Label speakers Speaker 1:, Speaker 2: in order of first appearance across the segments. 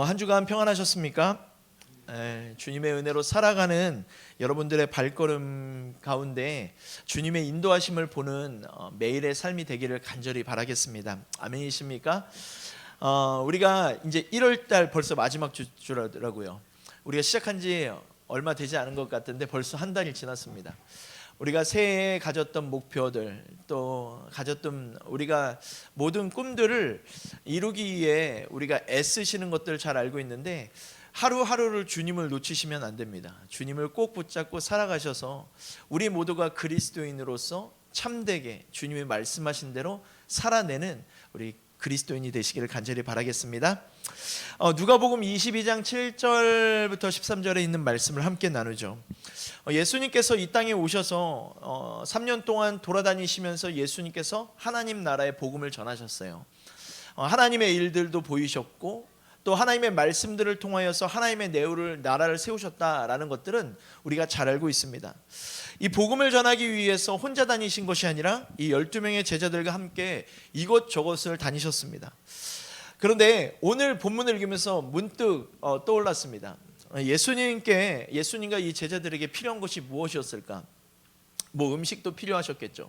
Speaker 1: 한 주간 평안하셨습니까? 주님의 은혜로 살아가는 여러분들의 발걸음 가운데 주님의 인도하심을 보는 매일의 삶이 되기를 간절히 바라겠습니다. 아멘이십니까? 우리가 이제 1월달 벌써 마지막 주라고요. 우리가 시작한 지 얼마 되지 않은 것 같은데 벌써 한 달이 지났습니다. 우리가 새해에 가졌던 목표들, 또 가졌던 우리가 모든 꿈들을 이루기 위해 우리가 애쓰시는 것들 잘 알고 있는데 하루하루를 주님을 놓치시면 안 됩니다. 주님을 꼭 붙잡고 살아가셔서 우리 모두가 그리스도인으로서 참되게 주님이 말씀하신 대로 살아내는 우리 그리스도인이 되시기를 간절히 바라겠습니다. 누가복음 22장 7절부터 13절에 있는 말씀을 함께 나누죠. 예수님께서 이 땅에 오셔서 3년 동안 돌아다니시면서 예수님께서 하나님 나라의 복음을 전하셨어요. 하나님의 일들도 보이셨고 또 하나님의 말씀들을 통하여서 하나님의 나라를 세우셨다라는 것들은 우리가 잘 알고 있습니다. 이 복음을 전하기 위해서 혼자 다니신 것이 아니라 이 12명의 제자들과 함께 이것저것을 다니셨습니다. 그런데 오늘 본문을 읽으면서 문득 떠올랐습니다. 예수님과 이 제자들에게 필요한 것이 무엇이었을까? 음식도 필요하셨겠죠.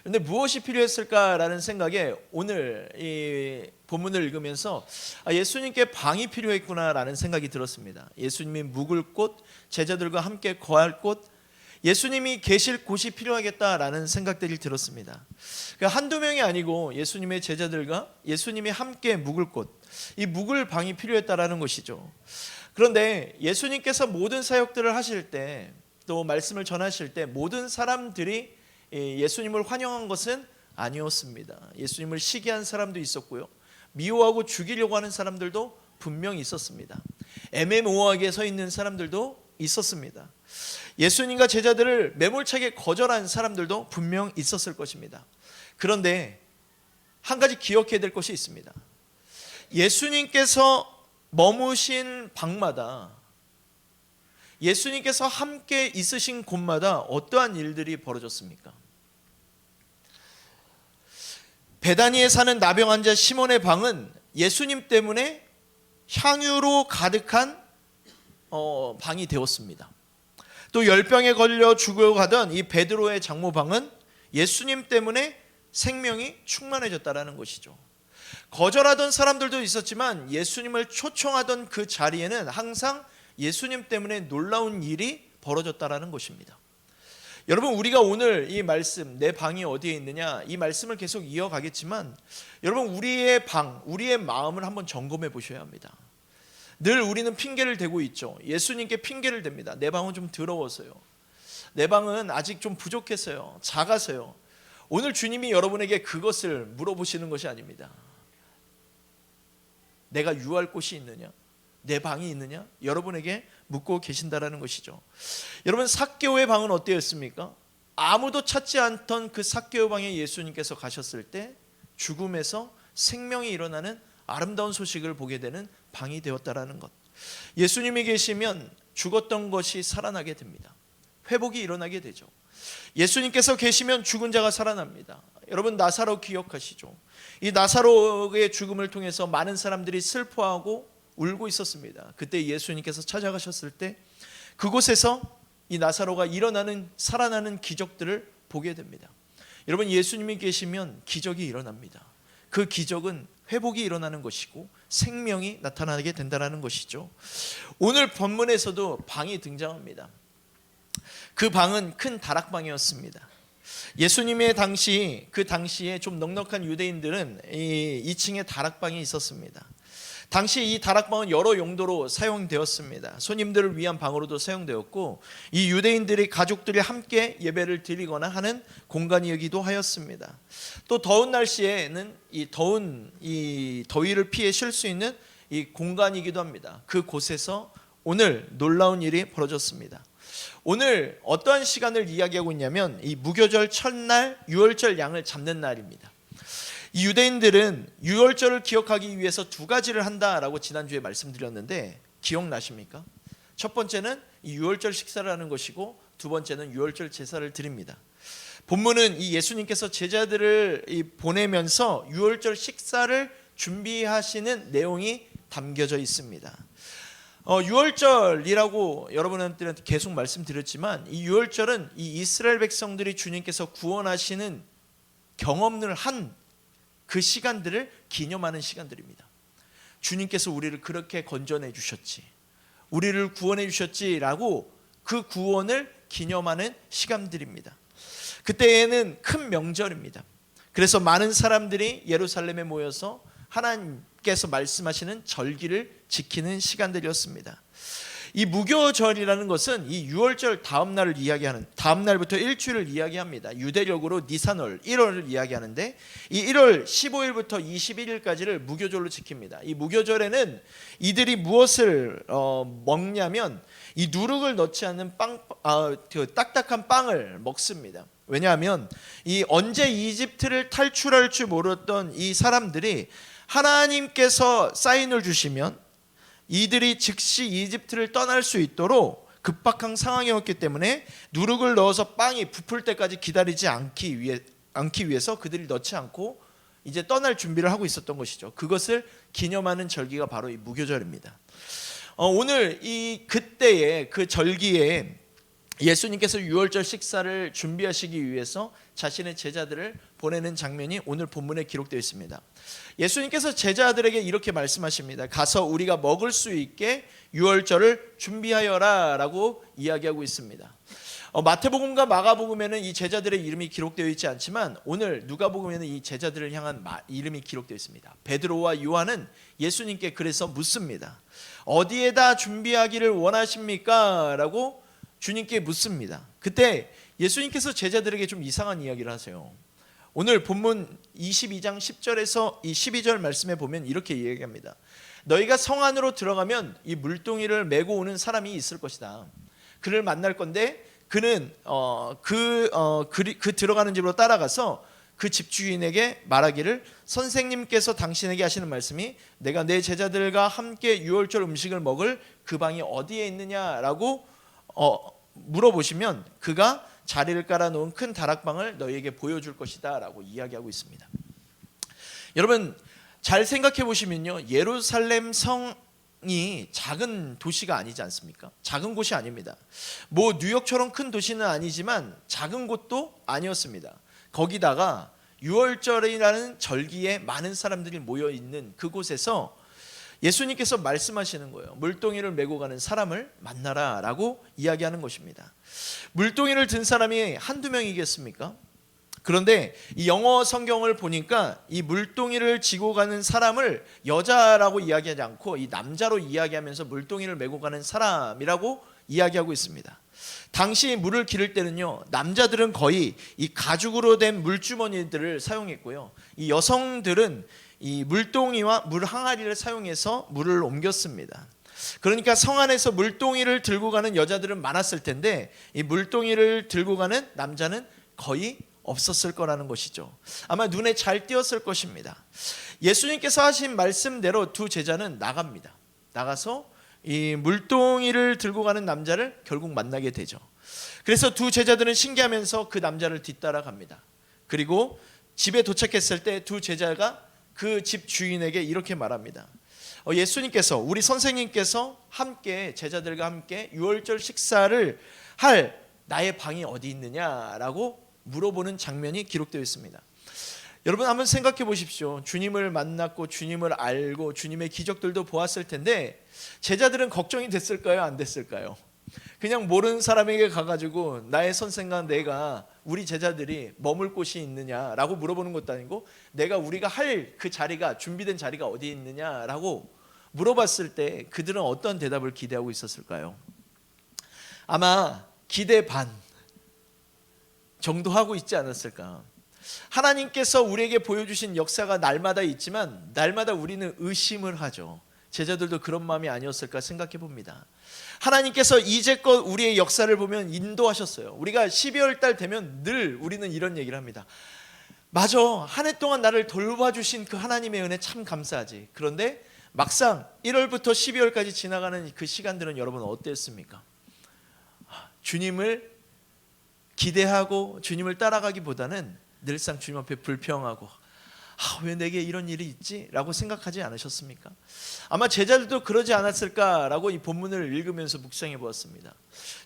Speaker 1: 그런데 무엇이 필요했을까라는 생각에 오늘 이 본문을 읽으면서 예수님께 방이 필요했구나라는 생각이 들었습니다. 예수님이 묵을 곳, 제자들과 함께 거할 곳, 예수님이 계실 곳이 필요하겠다라는 생각들이 들었습니다. 그러니까 한두 명이 아니고 예수님의 제자들과 예수님이 함께 묵을 곳, 이 묵을 방이 필요했다라는 것이죠. 그런데 예수님께서 모든 사역들을 하실 때, 또 말씀을 전하실 때 모든 사람들이 예수님을 환영한 것은 아니었습니다. 예수님을 시기한 사람도 있었고요, 미워하고 죽이려고 하는 사람들도 분명히 있었습니다. 애매모호하게 서 있는 사람들도 있었습니다. 예수님과 제자들을 매몰차게 거절한 사람들도 분명 있었을 것입니다. 그런데 한 가지 기억해야 될 것이 있습니다. 예수님께서 머무신 방마다, 예수님께서 함께 있으신 곳마다 어떠한 일들이 벌어졌습니까? 베다니에 사는 나병 환자 시몬의 방은 예수님 때문에 향유로 가득한 방이 되었습니다. 또 열병에 걸려 죽어가던 이 베드로의 장모방은 예수님 때문에 생명이 충만해졌다라는 것이죠. 거절하던 사람들도 있었지만 예수님을 초청하던 그 자리에는 항상 예수님 때문에 놀라운 일이 벌어졌다라는 것입니다. 여러분, 우리가 오늘 이 말씀, 내 방이 어디에 있느냐, 이 말씀을 계속 이어가겠지만 여러분, 우리의 방, 우리의 마음을 한번 점검해 보셔야 합니다. 늘 우리는 핑계를 대고 있죠. 예수님께 핑계를 댑니다. 내 방은 좀 더러워서요, 내 방은 아직 좀 부족해서요, 작아서요. 오늘 주님이 여러분에게 그것을 물어보시는 것이 아닙니다. 내가 유할 곳이 있느냐, 내 방이 있느냐, 여러분에게 묻고 계신다라는 것이죠. 여러분, 삭개오의 방은 어땠습니까? 아무도 찾지 않던 그 삭개오 방에 예수님께서 가셨을 때 죽음에서 생명이 일어나는 아름다운 소식을 보게 되는 방이 되었다라는 것. 예수님이 계시면 죽었던 것이 살아나게 됩니다. 회복이 일어나게 되죠. 예수님께서 계시면 죽은 자가 살아납니다. 여러분, 나사로 기억하시죠? 이 나사로의 죽음을 통해서 많은 사람들이 슬퍼하고 울고 있었습니다. 그때 예수님께서 찾아가셨을 때 그곳에서 이 나사로가 살아나는 기적들을 보게 됩니다. 여러분, 예수님이 계시면 기적이 일어납니다. 그 기적은 회복이 일어나는 것이고 생명이 나타나게 된다는 것이죠. 오늘 본문에서도 방이 등장합니다. 그 방은 큰 다락방이었습니다. 예수님의 그 당시에 좀 넉넉한 유대인들은 2층에 다락방이 있었습니다. 당시 이 다락방은 여러 용도로 사용되었습니다. 손님들을 위한 방으로도 사용되었고, 이 유대인들의 가족들이 함께 예배를 드리거나 하는 공간이기도 하였습니다. 또 더운 날씨에는 이 더위를 피해 쉴 수 있는 이 공간이기도 합니다. 그곳에서 오늘 놀라운 일이 벌어졌습니다. 오늘 어떠한 시간을 이야기하고 있냐면 이 무교절 첫날 유월절 양을 잡는 날입니다. 이 유대인들은 유월절을 기억하기 위해서 두 가지를 한다라고 지난주에 말씀드렸는데 기억나십니까? 첫 번째는 이 유월절 식사를 하는 것이고, 두 번째는 유월절 제사를 드립니다. 본문은 이 예수님께서 제자들을 보내면서 유월절 식사를 준비하시는 내용이 담겨져 있습니다. 6월절이라고 여러분한테 계속 말씀드렸지만 이 6월절은 이 이스라엘 백성들이 주님께서 구원하시는 경험을 한 그 시간들을 기념하는 시간들입니다. 주님께서 우리를 그렇게 건져내 주셨지, 우리를 구원해 주셨지라고 그 구원을 기념하는 시간들입니다. 그때에는 큰 명절입니다. 그래서 많은 사람들이 예루살렘에 모여서 하나님께서 말씀하시는 절기를 지키는 시간들이었습니다. 이 무교절이라는 것은 이 6월절 다음 날을 이야기하는, 다음 날부터 일주일을 이야기합니다. 유대력으로 니산월 1월을 이야기하는데 이 1월 15일부터 21일까지를 무교절로 지킵니다. 이 무교절에는 이들이 무엇을 먹냐면 이 누룩을 넣지 않는 그 딱딱한 빵을 먹습니다. 왜냐하면 이 언제 이집트를 탈출할 줄 모르던 이 사람들이 하나님께서 사인을 주시면 이들이 즉시 이집트를 떠날 수 있도록 급박한 상황이었기 때문에 누룩을 넣어서 빵이 부풀 때까지 기다리지 않기 위해서 그들이 넣지 않고 이제 떠날 준비를 하고 있었던 것이죠. 그것을 기념하는 절기가 바로 이 무교절입니다. 오늘 그때의 그 절기에 예수님께서 6월절 식사를 준비하시기 위해서 자신의 제자들을 보내는 장면이 오늘 본문에 기록되어 있습니다. 예수님께서 제자들에게 이렇게 말씀하십니다. 가서 우리가 먹을 수 있게 6월절을 준비하여라 라고 이야기하고 있습니다. 마태복음과 마가복음에는 이 제자들의 이름이 기록되어 있지 않지만 오늘 누가복음에는 이 제자들을 향한 이름이 기록되어 있습니다. 베드로와 요한은 예수님께 그래서 묻습니다. 어디에다 준비하기를 원하십니까? 라고 주님께 묻습니다. 그때 예수님께서 제자들에게 좀 이상한 이야기를 하세요. 오늘 본문 22장 10절에서 이 12절 말씀에 보면 이렇게 이야기합니다. 너희가 성 안으로 들어가면 이 물동이를 메고 오는 사람이 있을 것이다. 그를 만날 건데 그는 그 들어가는 집으로 따라가서 그 집주인에게 말하기를 선생님께서 당신에게 하시는 말씀이 내가 내 제자들과 함께 유월절 음식을 먹을 그 방이 어디에 있느냐라고 물어보시면 그가 자리를 깔아놓은 큰 다락방을 너희에게 보여줄 것이다 라고 이야기하고 있습니다. 여러분 잘 생각해 보시면요, 예루살렘 성이 작은 도시가 아니지 않습니까? 작은 곳이 아닙니다. 뭐 뉴욕처럼 큰 도시는 아니지만 작은 곳도 아니었습니다. 거기다가 유월절이라는 절기에 많은 사람들이 모여 있는 그곳에서 예수님께서 말씀하시는 거예요. 물동이를 메고 가는 사람을 만나라 라고 이야기하는 것입니다. 물동이를 든 사람이 한두 명이겠습니까? 그런데 이 영어 성경을 보니까 이 물동이를 지고 가는 사람을 여자라고 이야기하지 않고 이 남자로 이야기하면서 물동이를 메고 가는 사람이라고 이야기하고 있습니다. 당시 물을 기를 때는요, 남자들은 거의 이 가죽으로 된 물주머니들을 사용했고요, 이 여성들은 이 물동이와 물 항아리를 사용해서 물을 옮겼습니다. 그러니까 성 안에서 물동이를 들고 가는 여자들은 많았을 텐데 이 물동이를 들고 가는 남자는 거의 없었을 거라는 것이죠. 아마 눈에 잘 띄었을 것입니다. 예수님께서 하신 말씀대로 두 제자는 나갑니다. 나가서 이 물동이를 들고 가는 남자를 결국 만나게 되죠. 그래서 두 제자들은 신기하면서 그 남자를 뒤따라 갑니다. 그리고 집에 도착했을 때 두 제자가 그 집 주인에게 이렇게 말합니다. 예수님께서, 우리 선생님께서 함께 제자들과 함께 유월절 식사를 할 나의 방이 어디 있느냐라고 물어보는 장면이 기록되어 있습니다. 여러분 한번 생각해 보십시오. 주님을 만났고 주님을 알고 주님의 기적들도 보았을 텐데 제자들은 걱정이 됐을까요? 안 됐을까요? 그냥 모르는 사람에게 가가지고 나의 선생과 내가, 우리 제자들이 머물 곳이 있느냐라고 물어보는 것도 아니고 우리가 할 그 자리가, 준비된 자리가 어디 있느냐라고 물어봤을 때 그들은 어떤 대답을 기대하고 있었을까요? 아마 기대 반 정도 하고 있지 않았을까. 하나님께서 우리에게 보여주신 역사가 날마다 있지만 날마다 우리는 의심을 하죠. 제자들도 그런 마음이 아니었을까 생각해 봅니다. 하나님께서 이제껏 우리의 역사를 보면 인도하셨어요. 우리가 12월 달 되면 늘 우리는 이런 얘기를 합니다. 맞아, 한 해 동안 나를 돌봐주신 그 하나님의 은혜 참 감사하지. 그런데 막상 1월부터 12월까지 지나가는 그 시간들은 여러분 어땠습니까? 주님을 기대하고 주님을 따라가기보다는 늘상 주님 앞에 불평하고 왜 내게 이런 일이 있지? 라고 생각하지 않으셨습니까? 아마 제자들도 그러지 않았을까라고 이 본문을 읽으면서 묵상해 보았습니다.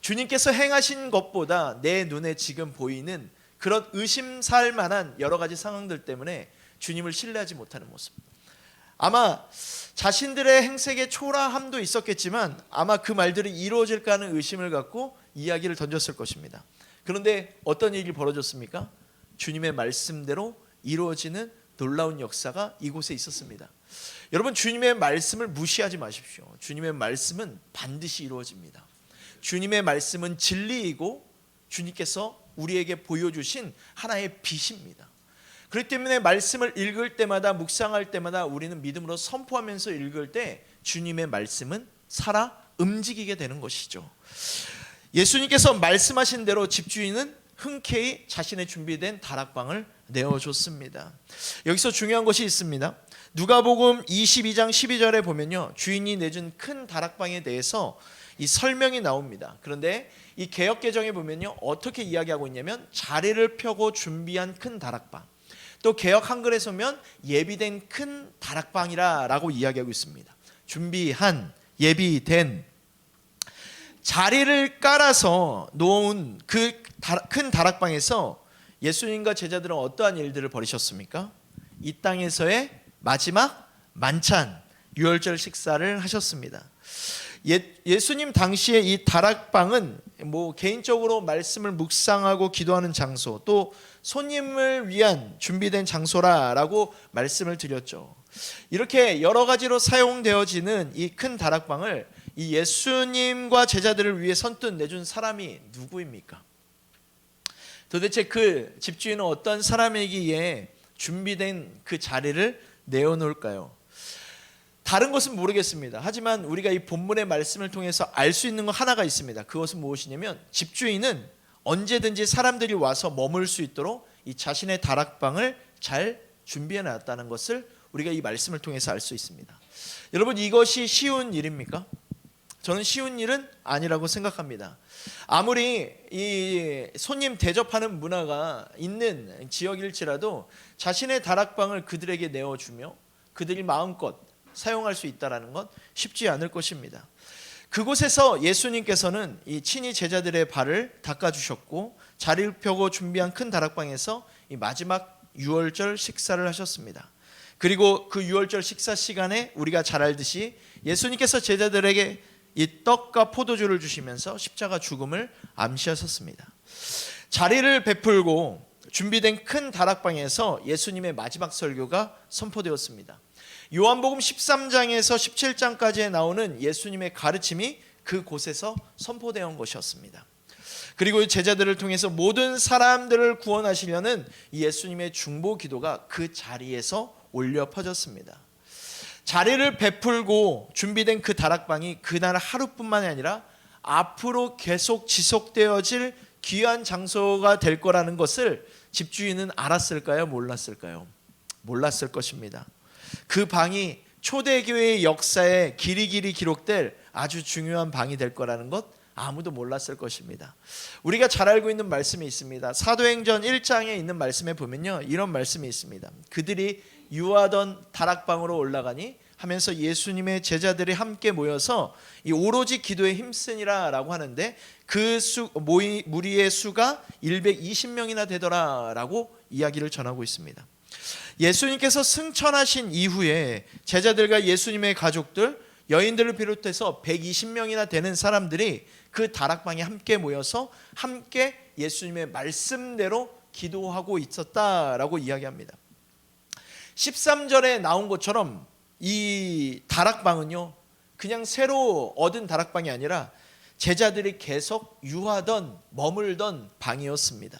Speaker 1: 주님께서 행하신 것보다 내 눈에 지금 보이는 그런 의심살 만한 여러 가지 상황들 때문에 주님을 신뢰하지 못하는 모습, 아마 자신들의 행색에 초라함도 있었겠지만 아마 그 말들이 이루어질까 하는 의심을 갖고 이야기를 던졌을 것입니다. 그런데 어떤 일이 벌어졌습니까? 주님의 말씀대로 이루어지는 놀라운 역사가 이곳에 있었습니다. 여러분, 주님의 말씀을 무시하지 마십시오. 주님의 말씀은 반드시 이루어집니다. 주님의 말씀은 진리이고 주님께서 우리에게 보여주신 하나의 빛입니다. 그렇기 때문에 말씀을 읽을 때마다, 묵상할 때마다 우리는 믿음으로 선포하면서 읽을 때 주님의 말씀은 살아 움직이게 되는 것이죠. 예수님께서 말씀하신 대로 집주인은 흔쾌히 자신의 준비된 다락방을 내어줬습니다. 여기서 중요한 것이 있습니다. 누가복음 22장 12절에 보면요, 주인이 내준 큰 다락방에 대해서 이 설명이 나옵니다. 그런데 이 개역개정에 보면요, 어떻게 이야기하고 있냐면 자리를 펴고 준비한 큰 다락방, 또 개역 한글에서 보면 예비된 큰 다락방이라 라고 이야기하고 있습니다. 준비한, 예비된, 자리를 깔아서 놓은 그 큰 다락방에서 예수님과 제자들은 어떠한 일들을 벌이셨습니까? 이 땅에서의 마지막 만찬, 유월절 식사를 하셨습니다. 예수님 당시에 이 다락방은 개인적으로 말씀을 묵상하고 기도하는 장소, 또 손님을 위한 준비된 장소라고 말씀을 드렸죠. 이렇게 여러 가지로 사용되어지는 이 큰 다락방을 이 예수님과 제자들을 위해 선뜻 내준 사람이 누구입니까? 도대체 그 집주인은 어떤 사람이기에 준비된 그 자리를 내어놓을까요? 다른 것은 모르겠습니다. 하지만 우리가 이 본문의 말씀을 통해서 알 수 있는 것 하나가 있습니다. 그것은 무엇이냐면 집주인은 언제든지 사람들이 와서 머물 수 있도록 이 자신의 다락방을 잘 준비해 놨다는 것을 우리가 이 말씀을 통해서 알 수 있습니다. 여러분, 이것이 쉬운 일입니까? 저는 쉬운 일은 아니라고 생각합니다. 아무리 이 손님 대접하는 문화가 있는 지역일지라도 자신의 다락방을 그들에게 내어주며 그들이 마음껏 사용할 수 있다는 것 쉽지 않을 것입니다. 그곳에서 예수님께서는 이 친히 제자들의 발을 닦아주셨고 자리를 펴고 준비한 큰 다락방에서 이 마지막 유월절 식사를 하셨습니다. 그리고 그 유월절 식사 시간에 우리가 잘 알듯이 예수님께서 제자들에게 이 떡과 포도주를 주시면서 십자가 죽음을 암시하셨습니다. 자리를 베풀고 준비된 큰 다락방에서 예수님의 마지막 설교가 선포되었습니다. 요한복음 13장에서 17장까지에 나오는 예수님의 가르침이 그곳에서 선포되어 온 것이었습니다. 그리고 제자들을 통해서 모든 사람들을 구원하시려는 예수님의 중보 기도가 그 자리에서 울려 퍼졌습니다. 자리를 베풀고 준비된 그 다락방이 그날 하루뿐만이 아니라 앞으로 계속 지속되어질 귀한 장소가 될 거라는 것을 집주인은 알았을까요? 몰랐을까요? 몰랐을 것입니다. 그 방이 초대교회의 역사에 길이길이 기록될 아주 중요한 방이 될 거라는 것 아무도 몰랐을 것입니다. 우리가 잘 알고 있는 말씀이 있습니다. 사도행전 1장에 있는 말씀에 보면요, 이런 말씀이 있습니다. 그들이 유하던 다락방으로 올라가니 하면서 예수님의 제자들이 함께 모여서 이 오로지 기도에 힘쓰니라 라고 하는데 그 무리의 수가 120명이나 되더라 라고 이야기를 전하고 있습니다. 예수님께서 승천하신 이후에 제자들과 예수님의 가족들, 여인들을 비롯해서 120명이나 되는 사람들이 그 다락방에 함께 모여서 함께 예수님의 말씀대로 기도하고 있었다라고 이야기합니다. 13절에 나온 것처럼 이 다락방은요, 그냥 새로 얻은 다락방이 아니라 제자들이 계속 유하던, 머물던 방이었습니다.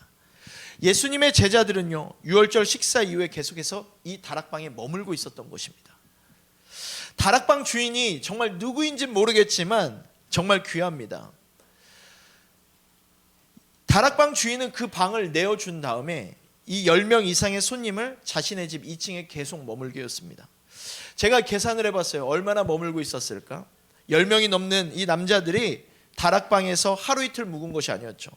Speaker 1: 예수님의 제자들은요, 유월절 식사 이후에 계속해서 이 다락방에 머물고 있었던 것입니다. 다락방 주인이 정말 누구인지 모르겠지만 정말 귀합니다. 다락방 주인은 그 방을 내어준 다음에 이 10명 이상의 손님을 자신의 집 2층에 계속 머물게 했습니다. 제가 계산을 해봤어요. 얼마나 머물고 있었을까? 10명이 넘는 이 남자들이 다락방에서 하루 이틀 묵은 것이 아니었죠.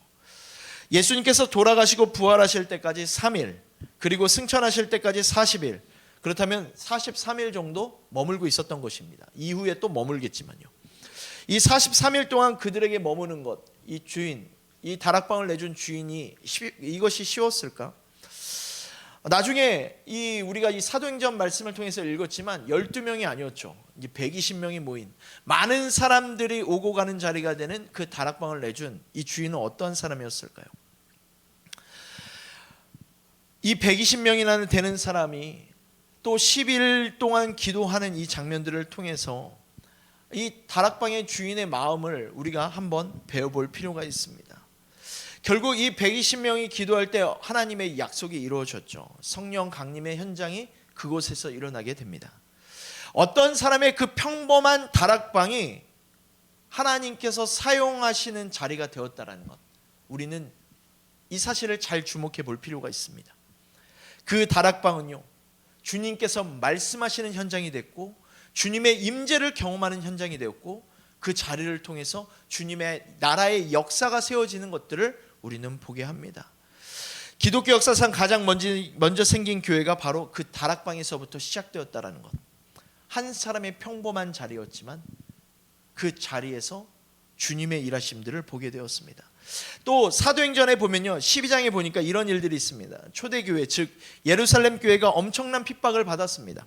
Speaker 1: 예수님께서 돌아가시고 부활하실 때까지 3일, 그리고 승천하실 때까지 40일, 그렇다면 43일 정도 머물고 있었던 것입니다. 이후에 또 머물겠지만요. 이 43일 동안 그들에게 머무는 것, 이 주인, 이 다락방을 내준 주인이 이것이 쉬웠을까? 나중에 우리가 이 사도행전 말씀을 통해서 읽었지만 12명이 아니었죠. 이제 120명이 모인 많은 사람들이 오고 가는 자리가 되는 그 다락방을 내준 이 주인은 어떤 사람이었을까요? 이 120명이나 되는 사람이 또 10일 동안 기도하는 이 장면들을 통해서 이 다락방의 주인의 마음을 우리가 한번 배워볼 필요가 있습니다. 결국 이 120명이 기도할 때 하나님의 약속이 이루어졌죠. 성령 강림의 현장이 그곳에서 일어나게 됩니다. 어떤 사람의 그 평범한 다락방이 하나님께서 사용하시는 자리가 되었다는 것, 우리는 이 사실을 잘 주목해 볼 필요가 있습니다. 그 다락방은요, 주님께서 말씀하시는 현장이 됐고 주님의 임재를 경험하는 현장이 되었고 그 자리를 통해서 주님의 나라의 역사가 세워지는 것들을 우리는 보게 합니다. 기독교 역사상 가장 먼저 생긴 교회가 바로 그 다락방에서부터 시작되었다는 것. 한 사람의 평범한 자리였지만 그 자리에서 주님의 일하심들을 보게 되었습니다. 또 사도행전에 보면요, 12장에 보니까 이런 일들이 있습니다. 초대교회, 즉 예루살렘 교회가 엄청난 핍박을 받았습니다.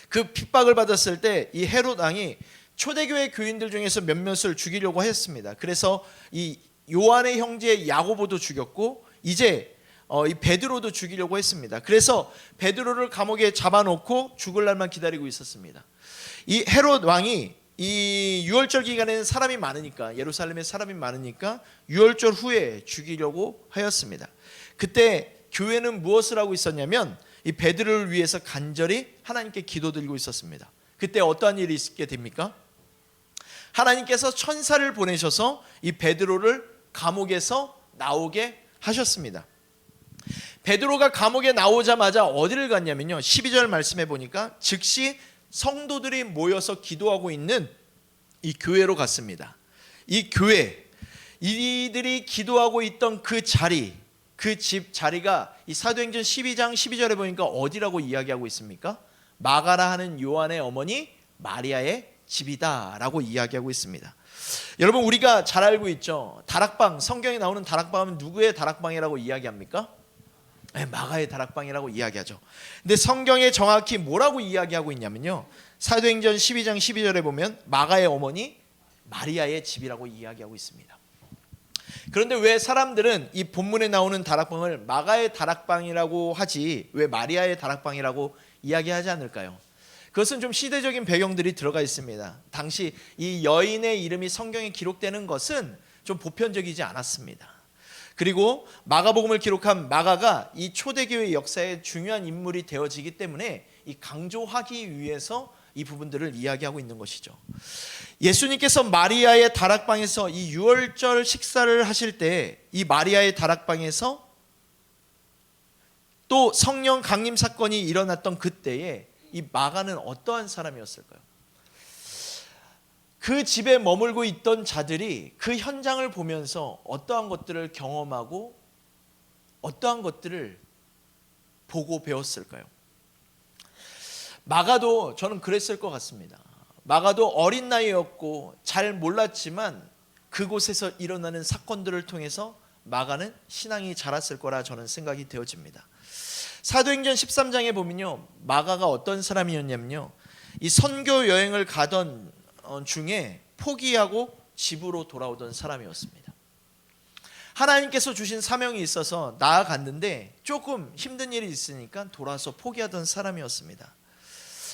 Speaker 1: 그 핍박을 받았을 때 이 헤롯 왕이 초대교회 교인들 중에서 몇몇을 죽이려고 했습니다. 그래서 이 요한의 형제 야고보도 죽였고 이제 이 베드로도 죽이려고 했습니다. 그래서 베드로를 감옥에 잡아놓고 죽을 날만 기다리고 있었습니다. 이 헤롯 왕이 이 유월절 기간에는 사람이 많으니까, 예루살렘에 사람이 많으니까 유월절 후에 죽이려고 하였습니다. 그때 교회는 무엇을 하고 있었냐면 이 베드로를 위해서 간절히 하나님께 기도드리고 있었습니다. 그때 어떠한 일이 있게 됩니까? 하나님께서 천사를 보내셔서 이 베드로를 감옥에서 나오게 하셨습니다. 베드로가 감옥에 나오자마자 어디를 갔냐면요, 12절 말씀해 보니까 즉시 성도들이 모여서 기도하고 있는 이 교회로 갔습니다. 이 교회, 이들이 기도하고 있던 그 자리, 그 집 자리가 이 사도행전 12장 12절에 보니까 어디라고 이야기하고 있습니까? 마가라 하는 요한의 어머니 마리아의 집이다 라고 이야기하고 있습니다. 여러분, 우리가 잘 알고 있죠. 다락방, 성경에 나오는 다락방은 누구의 다락방이라고 이야기합니까? 마가의 다락방이라고 이야기하죠. 근데 성경에 정확히 뭐라고 이야기하고 있냐면요, 사도행전 12장 12절에 보면 마가의 어머니 마리아의 집이라고 이야기하고 있습니다. 그런데 왜 사람들은 이 본문에 나오는 다락방을 마가의 다락방이라고 하지 왜 마리아의 다락방이라고 이야기하지 않을까요? 그것은 좀 시대적인 배경들이 들어가 있습니다. 당시 이 여인의 이름이 성경에 기록되는 것은 좀 보편적이지 않았습니다. 그리고 마가복음을 기록한 마가가 이 초대교회 역사의 중요한 인물이 되어지기 때문에 이 강조하기 위해서 이 부분들을 이야기하고 있는 것이죠. 예수님께서 마리아의 다락방에서 이 유월절 식사를 하실 때 이 마리아의 다락방에서 또 성령 강림 사건이 일어났던 그때에 이 마가는 어떠한 사람이었을까요? 그 집에 머물고 있던 자들이 그 현장을 보면서 어떠한 것들을 경험하고 어떠한 것들을 보고 배웠을까요? 마가도 저는 그랬을 것 같습니다. 마가도 어린 나이였고 잘 몰랐지만 그곳에서 일어나는 사건들을 통해서 마가는 신앙이 자랐을 거라 저는 생각이 되어집니다. 사도행전 13장에 보면요, 마가가 어떤 사람이었냐면요, 이 선교 여행을 가던 중에 포기하고 집으로 돌아오던 사람이었습니다. 하나님께서 주신 사명이 있어서 나아갔는데 조금 힘든 일이 있으니까 돌아서 포기하던 사람이었습니다.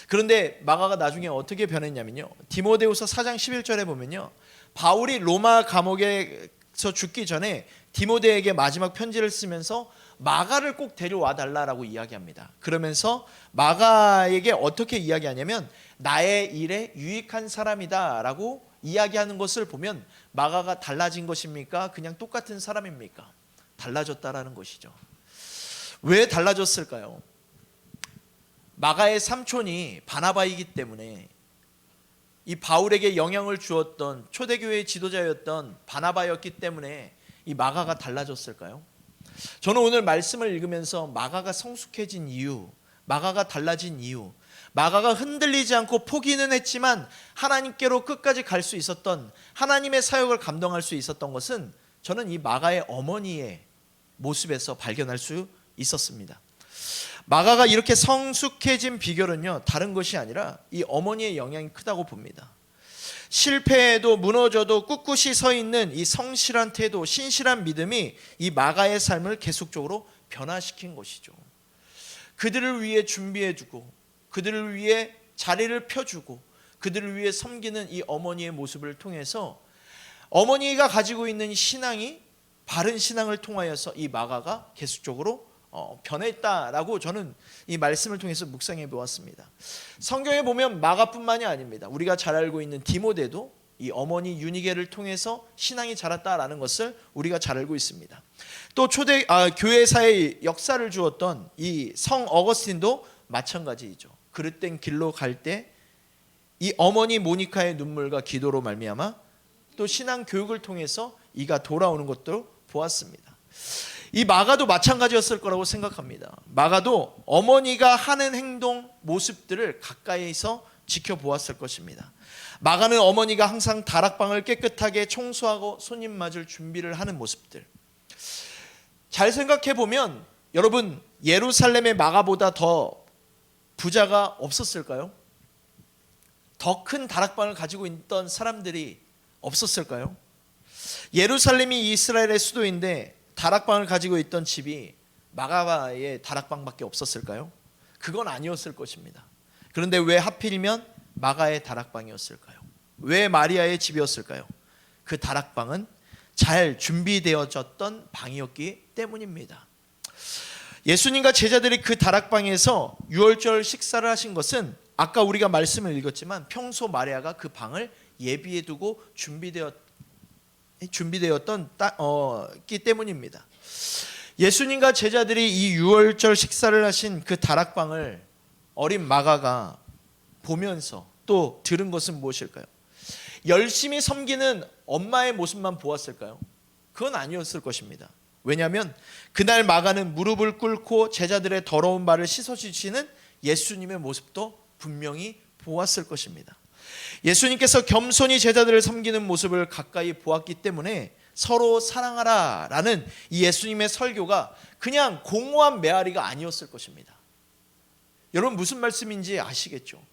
Speaker 1: 그런데 마가가 나중에 어떻게 변했냐면요, 디모데후서 4장 11절에 보면요, 바울이 로마 감옥에서 죽기 전에 디모데에게 마지막 편지를 쓰면서 마가를 꼭 데려와 달라라고 이야기합니다. 그러면서 마가에게 어떻게 이야기하냐면 나의 일에 유익한 사람이다 라고 이야기하는 것을 보면 마가가 달라진 것입니까? 그냥 똑같은 사람입니까? 달라졌다라는 것이죠. 왜 달라졌을까요? 마가의 삼촌이 바나바이기 때문에 이 바울에게 영향을 주었던 초대교회의 지도자였던 바나바였기 때문에 이 마가가 달라졌을까요? 저는 오늘 말씀을 읽으면서 마가가 성숙해진 이유, 마가가 달라진 이유, 마가가 흔들리지 않고 포기는 했지만 하나님께로 끝까지 갈 수 있었던, 하나님의 사역을 감당할 수 있었던 것은 저는 이 마가의 어머니의 모습에서 발견할 수 있었습니다. 마가가 이렇게 성숙해진 비결은요, 다른 것이 아니라 이 어머니의 영향이 크다고 봅니다. 실패해도 무너져도 꿋꿋이 서 있는 이 성실한 태도, 신실한 믿음이 이 마가의 삶을 계속적으로 변화시킨 것이죠. 그들을 위해 준비해주고, 그들을 위해 자리를 펴주고, 그들을 위해 섬기는 이 어머니의 모습을 통해서 어머니가 가지고 있는 신앙이 바른 신앙을 통하여서 이 마가가 계속적으로 변했다라고 저는 이 말씀을 통해서 묵상해 보았습니다. 성경에 보면 마가뿐만이 아닙니다. 우리가 잘 알고 있는 디모데도 이 어머니 유니게를 통해서 신앙이 자랐다라는 것을 우리가 잘 알고 있습니다. 또 교회사의 역사를 주었던 이 성 어거스틴도 마찬가지이죠. 그릇된 길로 갈 때 이 어머니 모니카의 눈물과 기도로 말미암아 또 신앙 교육을 통해서 이가 돌아오는 것도 보았습니다. 이 마가도 마찬가지였을 거라고 생각합니다. 마가도 어머니가 하는 행동, 모습들을 가까이서 지켜보았을 것입니다. 마가는 어머니가 항상 다락방을 깨끗하게 청소하고 손님 맞을 준비를 하는 모습들. 잘 생각해 보면 여러분, 예루살렘의 마가보다 더 부자가 없었을까요? 더 큰 다락방을 가지고 있던 사람들이 없었을까요? 예루살렘이 이스라엘의 수도인데 다락방을 가지고 있던 집이 마가의 다락방밖에 없었을까요? 그건 아니었을 것입니다. 그런데 왜 하필이면 마가의 다락방이었을까요? 왜 마리아의 집이었을까요? 그 다락방은 잘 준비되어졌던 방이었기 때문입니다. 예수님과 제자들이 그 다락방에서 유월절 식사를 하신 것은 아까 우리가 말씀을 읽었지만 평소 마리아가 그 방을 예비해 두고 준비되었기 때문입니다. 예수님과 제자들이 이 유월절 식사를 하신 그 다락방을 어린 마가가 보면서 또 들은 것은 무엇일까요? 열심히 섬기는 엄마의 모습만 보았을까요? 그건 아니었을 것입니다. 왜냐하면 그날 마가는 무릎을 꿇고 제자들의 더러운 발을 씻어주시는 예수님의 모습도 분명히 보았을 것입니다. 예수님께서 겸손히 제자들을 섬기는 모습을 가까이 보았기 때문에 서로 사랑하라 라는 이 예수님의 설교가 그냥 공허한 메아리가 아니었을 것입니다. 여러분 무슨 말씀인지 아시겠죠?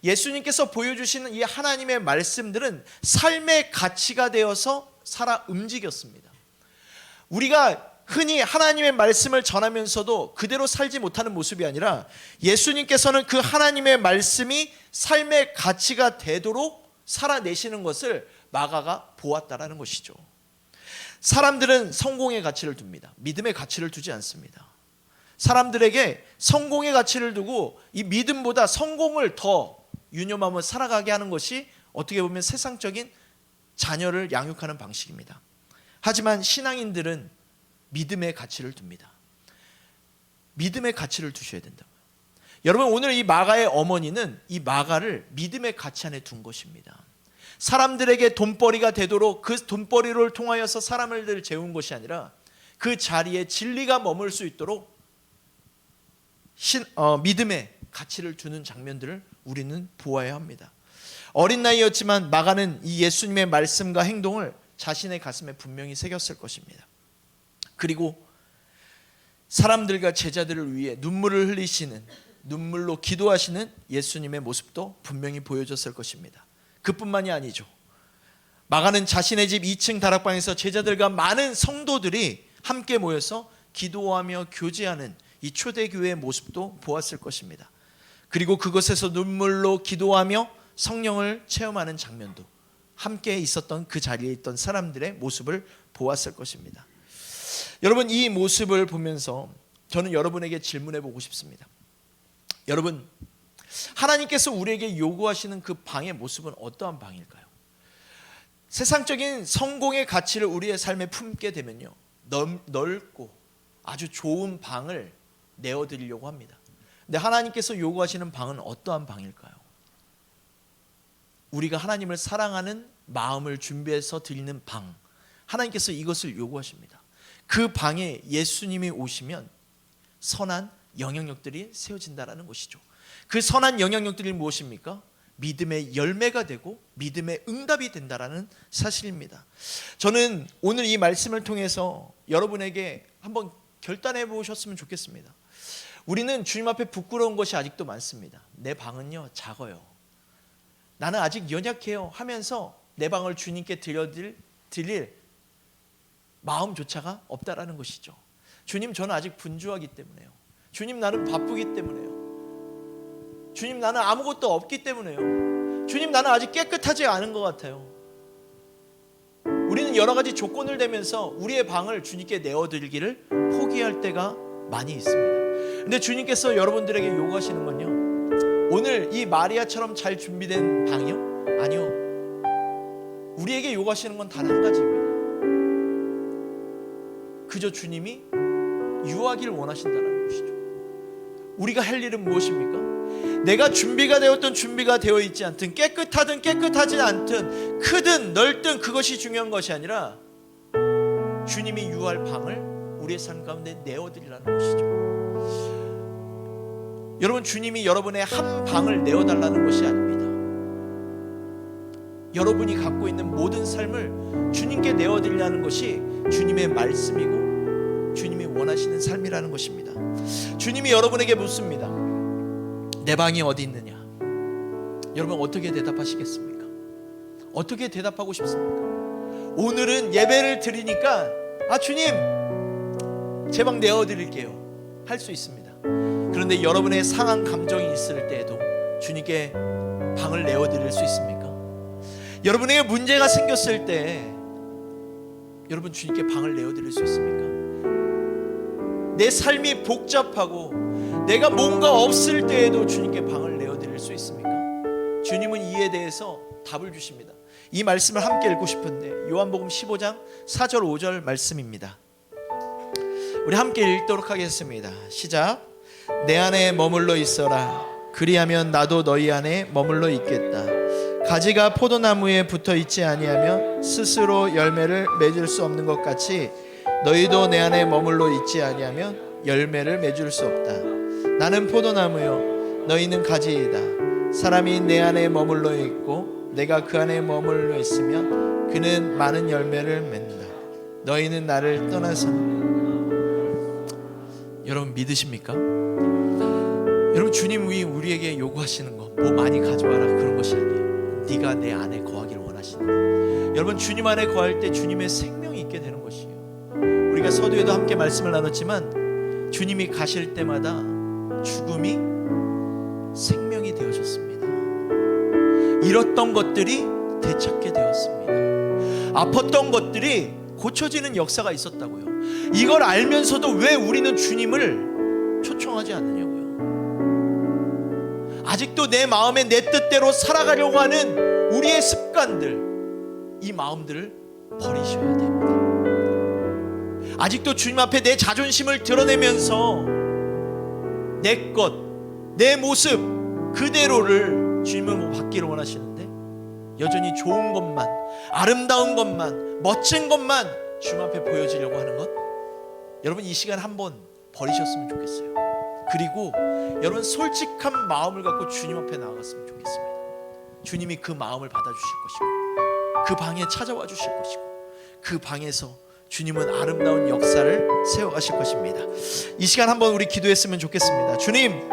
Speaker 1: 예수님께서 보여주시는 이 하나님의 말씀들은 삶의 가치가 되어서 살아 움직였습니다. 우리가 흔히 하나님의 말씀을 전하면서도 그대로 살지 못하는 모습이 아니라 예수님께서는 그 하나님의 말씀이 삶의 가치가 되도록 살아내시는 것을 마가가 보았다라는 것이죠. 사람들은 성공의 가치를 둡니다. 믿음의 가치를 두지 않습니다. 사람들에게 성공의 가치를 두고 이 믿음보다 성공을 더 유념하며 살아가게 하는 것이 어떻게 보면 세상적인 자녀를 양육하는 방식입니다. 하지만 신앙인들은 믿음의 가치를 둡니다. 믿음의 가치를 두셔야 된다고요. 여러분 오늘 이 마가의 어머니는 이 마가를 믿음의 가치 안에 둔 것입니다. 사람들에게 돈벌이가 되도록 그 돈벌이를 통하여서 사람을 재운 것이 아니라 그 자리에 진리가 머물 수 있도록 믿음의 가치를 두는 장면들을 우리는 보아야 합니다. 어린 나이였지만 마가는 이 예수님의 말씀과 행동을 자신의 가슴에 분명히 새겼을 것입니다. 그리고 사람들과 제자들을 위해 눈물을 흘리시는, 눈물로 기도하시는 예수님의 모습도 분명히 보여줬을 것입니다. 그뿐만이 아니죠. 마가는 자신의 집 2층 다락방에서 제자들과 많은 성도들이 함께 모여서 기도하며 교제하는 이 초대교회의 모습도 보았을 것입니다. 그리고 그곳에서 눈물로 기도하며 성령을 체험하는 장면도 함께 있었던 그 자리에 있던 사람들의 모습을 보았을 것입니다. 여러분 이 모습을 보면서 저는 여러분에게 질문해 보고 싶습니다. 여러분 하나님께서 우리에게 요구하시는 그 방의 모습은 어떠한 방일까요? 세상적인 성공의 가치를 우리의 삶에 품게 되면요 넓고 아주 좋은 방을 내어드리려고 합니다. 근데 하나님께서 요구하시는 방은 어떠한 방일까요? 우리가 하나님을 사랑하는 마음을 준비해서 드리는 방, 하나님께서 이것을 요구하십니다. 그 방에 예수님이 오시면 선한 영향력들이 세워진다라는 것이죠. 그 선한 영향력들이 무엇입니까? 믿음의 열매가 되고 믿음의 응답이 된다라는 사실입니다. 저는 오늘 이 말씀을 통해서 여러분에게 한번 결단해 보셨으면 좋겠습니다. 우리는 주님 앞에 부끄러운 것이 아직도 많습니다. 내 방은요 작아요, 나는 아직 연약해요 하면서 내 방을 주님께 드릴 마음조차가 없다라는 것이죠. 주님, 저는 아직 분주하기 때문에요. 주님, 나는 바쁘기 때문에요. 주님, 나는 아무것도 없기 때문에요. 주님, 나는 아직 깨끗하지 않은 것 같아요. 우리는 여러 가지 조건을 대면서 우리의 방을 주님께 내어드리기를 포기할 때가 많이 있습니다. 근데 주님께서 여러분들에게 요구하시는 건요, 오늘 이 마리아처럼 잘 준비된 방이요? 아니요. 우리에게 요구하시는 건 단 한 가지입니다. 그저 주님이 유하기를 원하신다는 것이죠. 우리가 할 일은 무엇입니까? 내가 준비가 되었든 준비가 되어 있지 않든, 깨끗하든 깨끗하지 않든, 크든 넓든 그것이 중요한 것이 아니라 주님이 유할 방을 우리의 삶 가운데 내어드리라는 것이죠. 여러분, 주님이 여러분의 한 방을 내어달라는 것이 아닙니다. 여러분이 갖고 있는 모든 삶을 주님께 내어드리라는 것이 주님의 말씀이고 주님이 원하시는 삶이라는 것입니다. 주님이 여러분에게 묻습니다. 내 방이 어디 있느냐? 여러분, 어떻게 대답하시겠습니까? 어떻게 대답하고 싶습니까? 오늘은 예배를 드리니까 주님, 제 방 내어드릴게요 할 수 있습니다. 그런데 여러분의 상한 감정이 있을 때에도 주님께 방을 내어드릴 수 있습니까? 여러분에게 문제가 생겼을 때 여러분, 주님께 방을 내어드릴 수 있습니까? 내 삶이 복잡하고 내가 뭔가 없을 때에도 주님께 방을 내어드릴 수 있습니까? 주님은 이에 대해서 답을 주십니다. 이 말씀을 함께 읽고 싶은데 요한복음 15장 4절 5절 말씀입니다. 우리 함께 읽도록 하겠습니다. 시작. 내 안에 머물러 있어라. 그리하면 나도 너희 안에 머물러 있겠다. 가지가 포도나무에 붙어 있지 아니하면 스스로 열매를 맺을 수 없는 것 같이 너희도 내 안에 머물러 있지 아니하면 열매를 맺을 수 없다. 나는 포도나무요 너희는 가지이다. 사람이 내 안에 머물러 있고 내가 그 안에 머물러 있으면 그는 많은 열매를 맺는다. 너희는 나를 떠나서. 여러분, 믿으십니까? 여러분, 주님이 우리에게 요구하시는 거 뭐 많이 가져와라 그런 것이 아니에요. 네가 내 안에 거하기를 원하시는. 여러분, 주님 안에 거할 때 주님의 생명이 있게 되는 것이에요. 우리가 서두에도 함께 말씀을 나눴지만 주님이 가실 때마다 죽음이 생명이 되어졌습니다. 잃었던 것들이 되찾게 되었습니다. 아팠던 것들이 고쳐지는 역사가 있었다고요. 이걸 알면서도 왜 우리는 주님을 초청하지 않느냐고요. 아직도 내 마음에 내 뜻대로 살아가려고 하는 우리의 습관들, 이 마음들을 버리셔야 됩니다. 아직도 주님 앞에 내 자존심을 드러내면서 내 것, 내 모습 그대로를 주님은 받기를 원하시는데 여전히 좋은 것만, 아름다운 것만, 멋진 것만 주님 앞에 보여지려고 하는 것, 여러분 이 시간 한번 버리셨으면 좋겠어요. 그리고 여러분 솔직한 마음을 갖고 주님 앞에 나아갔으면 좋겠습니다. 주님이 그 마음을 받아주실 것이고 그 방에 찾아와 주실 것이고 그 방에서 주님은 아름다운 역사를 세워가실 것입니다. 이 시간 한번 우리 기도했으면 좋겠습니다. 주님,